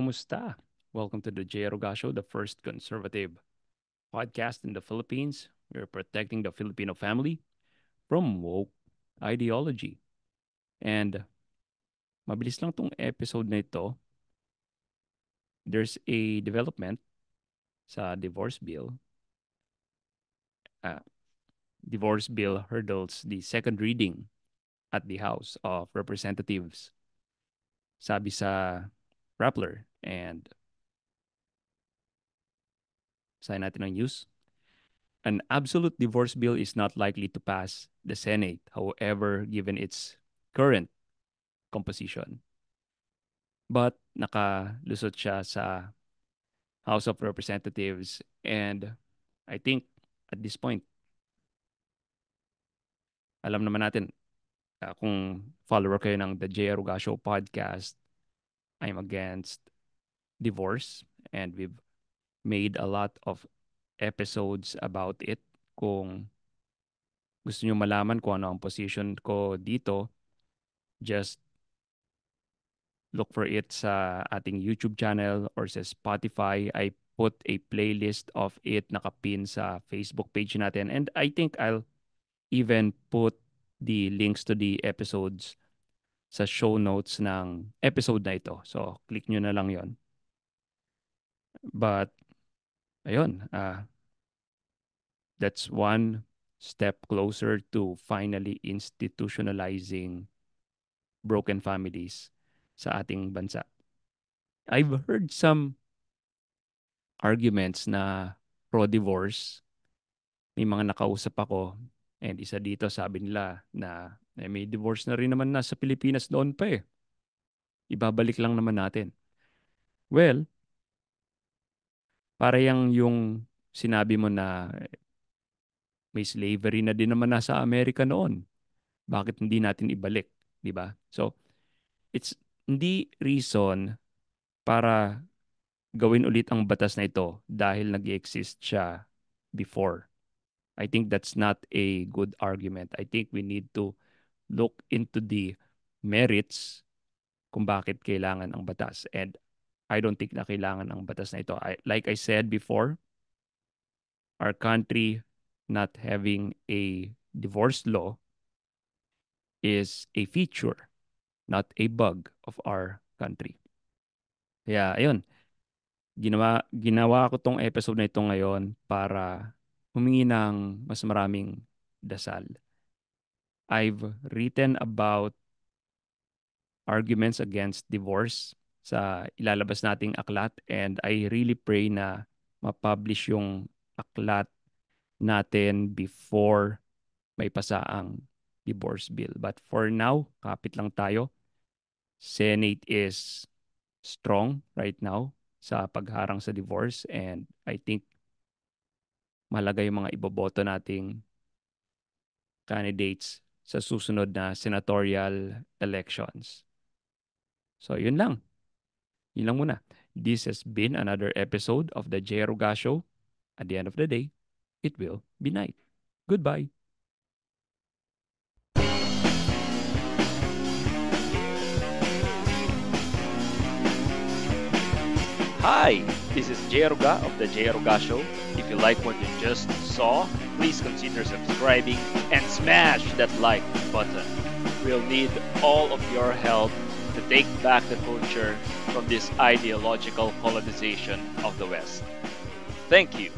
kamusta? Welcome to the J. Roga Show, the first conservative podcast in the Philippines. We're protecting the Filipino family from woke ideology. And mabilis lang tong episode na ito. There's a development sa divorce bill. Uh, Divorce bill hurdles the second reading at the House of Representatives. Sabi sa Rappler and sign natin ng news. An absolute divorce bill is not likely to pass the Senate, however, given its current composition. But nakalusot siya sa House of Representatives, and I think at this point, alam naman natin, kung follower kayo ng The J. Aruga Show podcast, I'm against divorce, and we've made a lot of episodes about it. Kung gusto nyo malaman kung ano ang position ko dito, just look for it sa ating YouTube channel or sa Spotify. I put a playlist of it nakapin sa Facebook page natin. And I think I'll even put the links to the episodes sa show notes ng episode na ito. So, click nyo na lang yon. But, ayun, that's one step closer to finally institutionalizing broken families sa ating bansa. I've heard some arguments na pro-divorce. May mga nakausap ako and isa dito sabi nila na may divorce na rin naman na sa Pilipinas noon pa eh. Ibabalik lang naman natin. Well, para yung sinabi mo na may slavery na din naman nasa Amerika noon. Bakit hindi natin ibalik? Di ba? So, it's hindi reason para gawin ulit ang batas na ito dahil nag-exist siya before. I think that's not a good argument. I think we need to look into the merits kung bakit kailangan ang batas. And I don't think na kailangan ang batas na ito. Like I said before, our country not having a divorce law is a feature, not a bug of our country. Kaya, ayun, ginawa ko tong episode na ito ngayon para humingi ng mas maraming dasal. I've written about arguments against divorce sa ilalabas nating aklat, and I really pray na ma-publish yung aklat natin before may pasa ang divorce bill. But for now, kapit lang tayo. Senate is strong right now sa pagharang sa divorce, and I think mahalaga yung mga iboboto nating candidates sa susunod na senatorial elections. So, yun lang. Yun lang muna. This has been another episode of the J. Roga Show. At the end of the day, it will be night. Goodbye. Hi, this is Jay Aruga of the Jay Aruga Show. If you like what you just saw, please consider subscribing and smash that like button. We'll need all of your help to take back the culture from this ideological colonization of the West. Thank you.